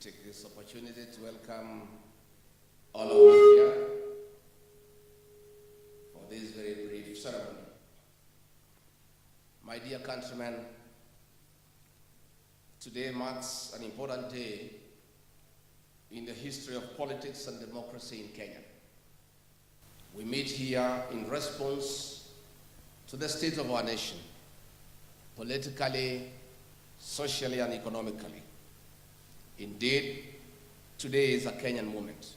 take this opportunity to welcome all of you here for this very brief ceremony. My dear countrymen, today marks an important day in the history of politics and democracy in Kenya. We meet here in response to the state of our nation, politically, socially, and economically. Indeed, today is a Kenyan moment.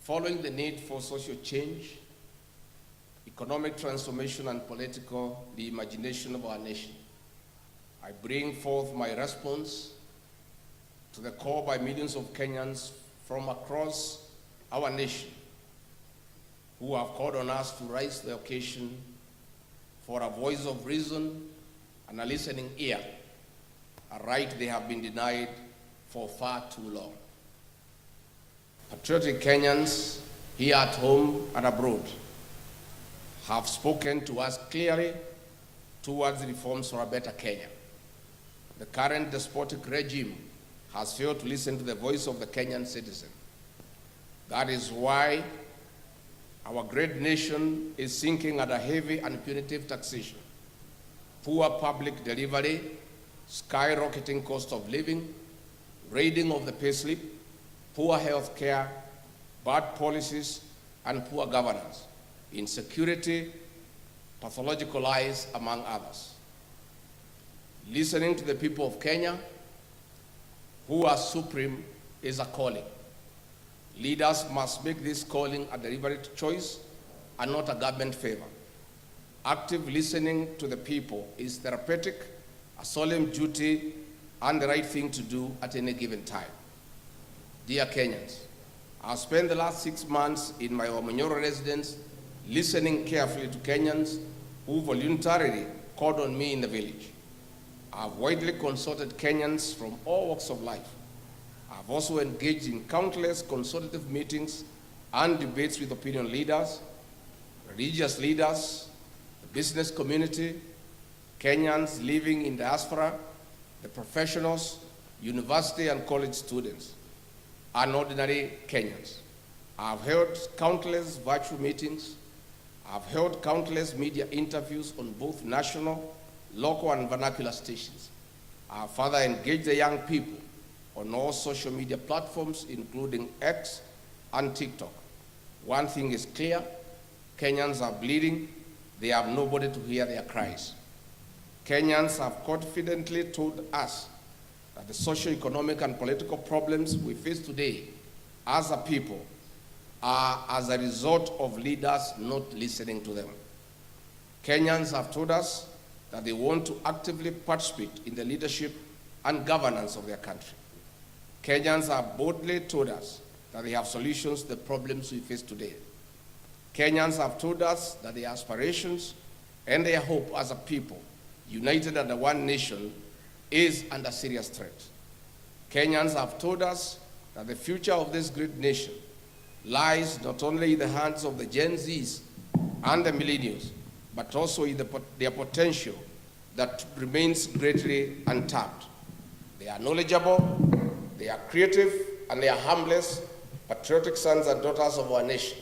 Following the need for social change, economic transformation, and political reimagination of our nation, I bring forth my response to the call by millions of Kenyans from across our nation who have called on us to raise the occasion for a voice of reason and a listening ear, a right they have been denied for far too long. Patriotic Kenyans here at home and abroad have spoken to us clearly towards reforms for a better Kenya. The current despotic regime has failed to listen to the voice of the Kenyan citizen. That is why our great nation is sinking under heavy and punitive taxation, poor public delivery, skyrocketing cost of living, raiding of the payslip, poor health care, bad policies, and poor governance, insecurity, pathological lies, among others. Listening to the people of Kenya, who are supreme, is a calling. Leaders must make this calling a deliberate choice and not a government favor. Active listening to the people is therapeutic, a solemn duty, and the right thing to do at any given time. Dear Kenyans, I've spent the last 6 months in my Omanyoro residence listening carefully to Kenyans who voluntarily called on me in the village. I've widely consulted Kenyans from all walks of life. I've also engaged in countless consultative meetings and debates with opinion leaders, religious leaders, the business community, Kenyans living in diaspora, the professionals, university and college students, and ordinary Kenyans. I've held countless virtual meetings. I've held countless media interviews on both national, local, and vernacular stations. I've further engaged the young people on all social media platforms, including X and TikTok. One thing is clear: Kenyans are bleeding. They have nobody to hear their cries. Kenyans have confidently told us that the socio-economic and political problems we face today as a people are as a result of leaders not listening to them. Kenyans have told us that they want to actively participate in the leadership and governance of their country. Kenyans have boldly told us that they have solutions to the problems we face today. Kenyans have told us that their aspirations and their hope as a people, united under one nation, is under serious threat. Kenyans have told us that the future of this great nation lies not only in the hands of the Gen Zs and the millennials, but also in their potential that remains greatly untapped. They are knowledgeable, they are creative, and they are harmless, patriotic sons and daughters of our nation,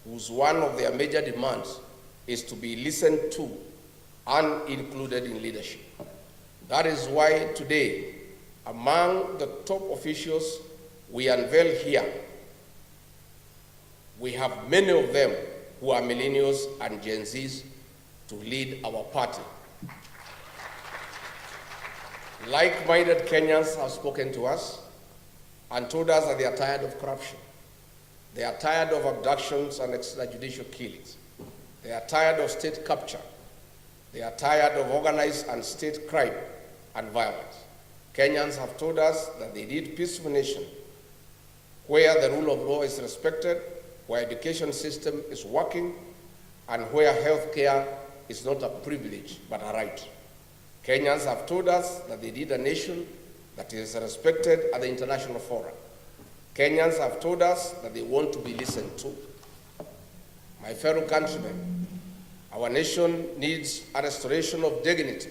whose one of their major demands is to be listened to and included in leadership. That is why today, among the top officials we unveil here, we have many of them who are millennials and Gen Zs to lead our party. Like-minded Kenyans have spoken to us and told us that they are tired of corruption. They are tired of abductions and extrajudicial killings. They are tired of state capture. They are tired of organized and state crime and violence. Kenyans have told us that they need a peaceful nation where the rule of law is respected, where education system is working, and where health care is not a privilege but a right. Kenyans have told us that they need a nation that is respected at the international forum. Kenyans have told us that they want to be listened to. My fellow countrymen, our nation needs a restoration of dignity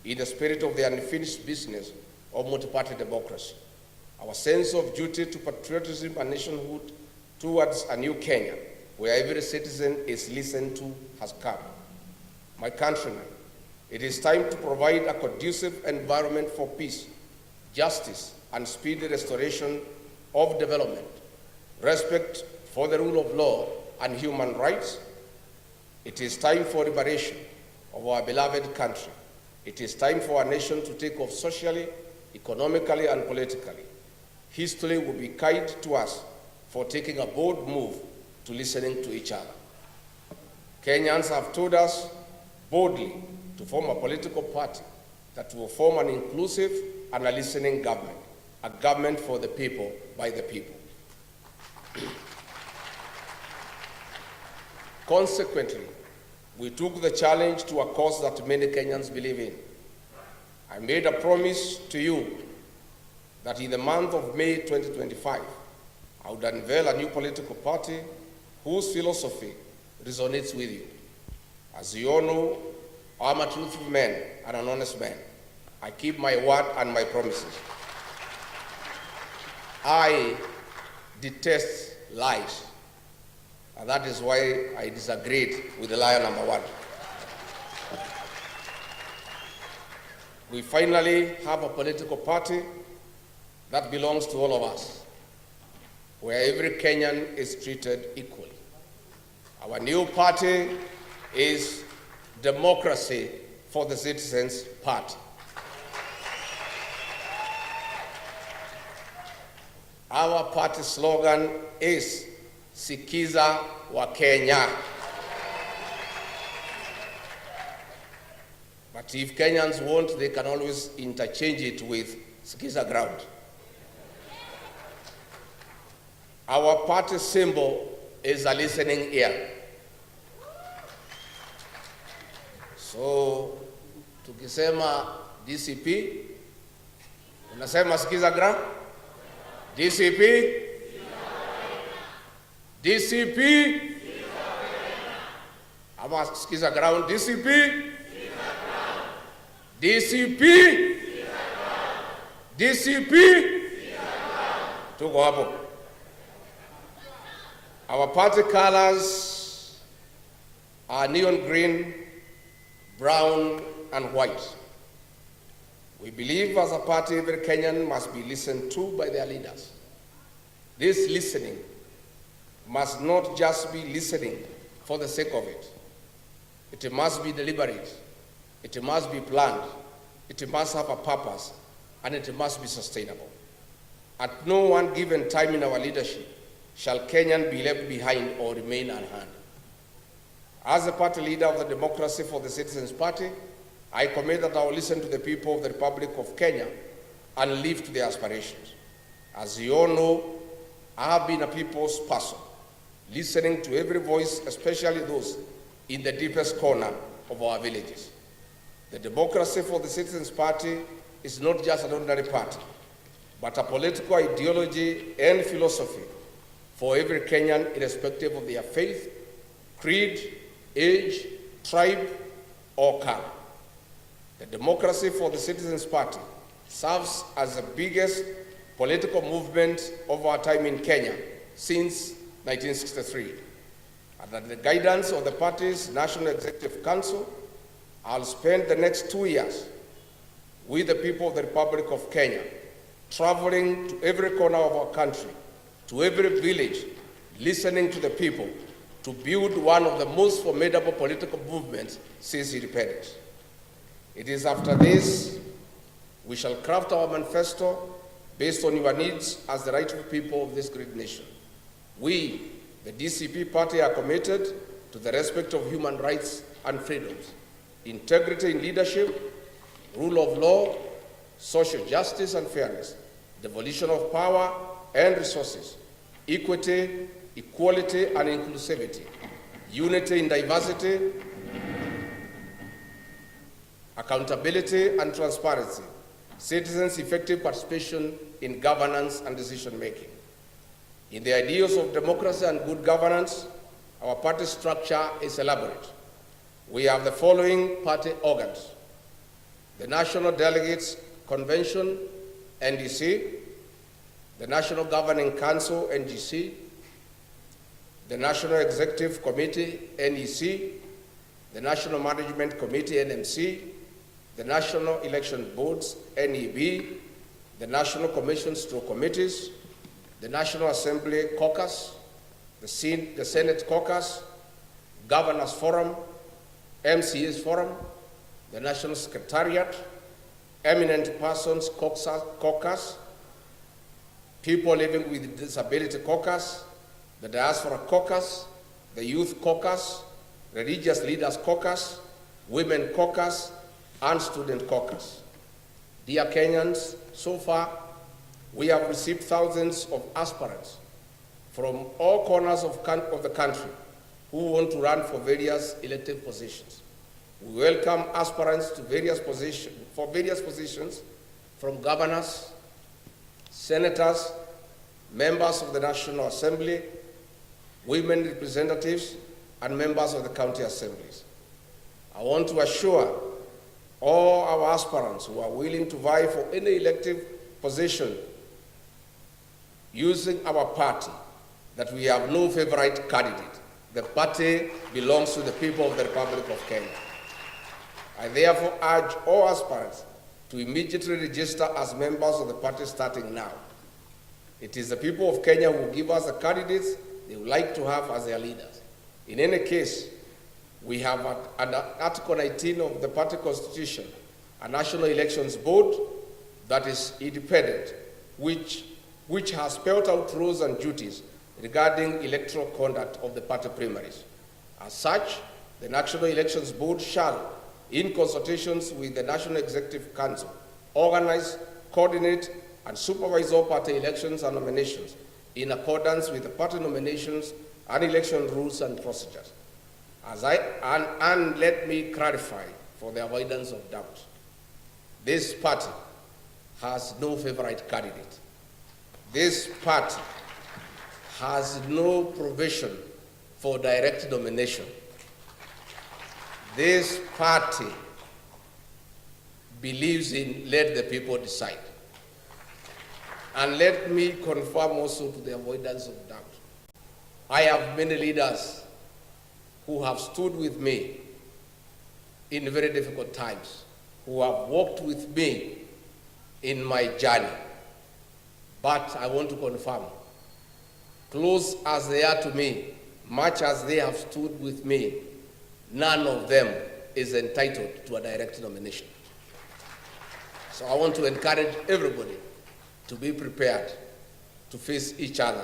in the spirit of the unfinished business of multi-party democracy. our sense of duty to patriotism and nationhood towards a new Kenya, where every citizen is listened to, has come. My countrymen, it is time to provide a conducive environment for peace, justice, and speedy restoration of development, respect for the rule of law and human rights. It is time for liberation of our beloved country. It is time for our nation to take off socially, economically, and politically. History will be kind to us for taking a bold move to listening to each other. Kenyans have told us boldly to form a political party that will form an inclusive and a listening government, a government for the people, by the people. Consequently, we took the challenge to a cause that many Kenyans believe in. I made a promise to you that in the month of May 2025, I would unveil a new political party whose philosophy resonates with you. As you all know, I'm a truthful man and an honest man. I keep my word and my promises. I detest lies, and that is why I disagreed with the liar number one. We finally have a political party that belongs to all of us, where every Kenyan is treated equally. Our new party is Democracy for the Citizens Party. Our party slogan is Sikiza wa Kenya. But if Kenyans want, they can always interchange it with Sikiza ground. Our party symbol is a listening ear. So, tukisema DCP, unasema Sikiza ground? DCP? DCP? Ama Sikiza ground? DCP? DCP? DCP? Tuko hapo. Our party colors are neon green, brown, and white. We believe as a party every Kenyan must be listened to by their leaders. This listening must not just be listening for the sake of it. It must be deliberate. It must be planned. It must have a purpose, and it must be sustainable. At no one given time in our leadership shall Kenyan be left behind or remain unheard. As the party leader of the Democracy for the Citizens Party, I commit that I will listen to the people of the Republic of Kenya and live to their aspirations. As you all know, I have been a people's person, listening to every voice, especially those in the deepest corner of our villages. The Democracy for the Citizens Party is not just an ordinary party, but a political ideology and philosophy for every Kenyan, irrespective of their faith, creed, age, tribe, or color. The Democracy for the Citizens Party serves as the biggest political movement of our time in Kenya since 1963. Under the guidance of the party's National Executive Council, I'll spend the next 2 years with the people of the Republic of Kenya, traveling to every corner of our country, to every village, listening to the people, to build one of the most formidable political movements since independence. It is after this we shall craft our manifesto based on your needs as the rightful people of this great nation. We, the DCP party, are committed to the respect of human rights and freedoms, integrity in leadership, rule of law, social justice and fairness, devolution of power and resources, equity, equality and inclusivity, unity in diversity, accountability and transparency, citizens' effective participation in governance and decision-making. In the ideals of democracy and good governance, our party structure is elaborate. We have the following party organs: the National Delegates Convention, NDC, the National Governing Council, NGC, the National Executive Committee, NEC, the National Management Committee, NMC, the National Election Boards, NEB, the National Commissions through committees, the National Assembly Caucus, the Senate Caucus, Governors Forum, MCAs Forum, the National Secretariat, Eminent Persons Caucus, People Living with Disability Caucus, the Diaspora Caucus, the Youth Caucus, Religious Leaders Caucus, Women Caucus, and Student Caucus. Dear Kenyans, so far we have received thousands of aspirants from all corners of the country who want to run for various elective positions. We welcome aspirants to various positions from governors, senators, members of the National Assembly, women representatives, and members of the county assemblies. I want to assure all our aspirants who are willing to vie for any elective position using our party that we have no favorite candidate. The party belongs to the people of the Republic of Kenya. I therefore urge all aspirants to immediately register as members of the party starting now. It is the people of Kenya who give us the candidates they would like to have as their leaders. In any case, we have under Article 19 of the party constitution, a National Elections Board that is independent, which has spelled out rules and duties regarding electoral conduct of the party primaries. As such, the National Elections Board shall, in consultations with the National Executive Council, organize, coordinate, and supervise all party elections and nominations in accordance with the party nominations and election rules and procedures. And let me clarify for the avoidance of doubt. This party has no favorite candidate. This party has no provision for direct nomination. This party believes in let the people decide. And let me confirm also to the avoidance of doubt. I have many leaders who have stood with me in very difficult times, who have walked with me in my journey. But I want to confirm, close as they are to me, much as they have stood with me, none of them is entitled to a direct nomination. So I want to encourage everybody to be prepared to face each other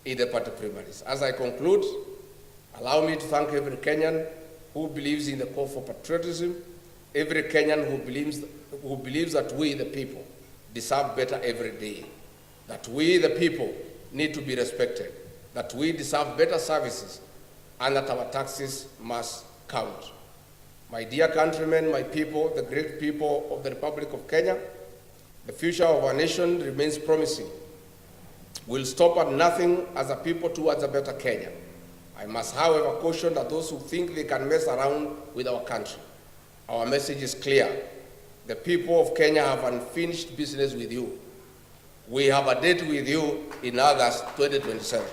in the party primaries. As I conclude, allow me to thank every Kenyan who believes in the call for patriotism, every Kenyan who believes that we, the people, deserve better every day, that we, the people, need to be respected, that we deserve better services, and that our taxes must count. My dear countrymen, my people, the great people of the Republic of Kenya, the future of our nation remains promising. We'll stop at nothing as a people towards a better Kenya. I must, however, caution that those who think they can mess around with our country. Our message is clear. The people of Kenya have unfinished business with you. We have a date with you in August 2027.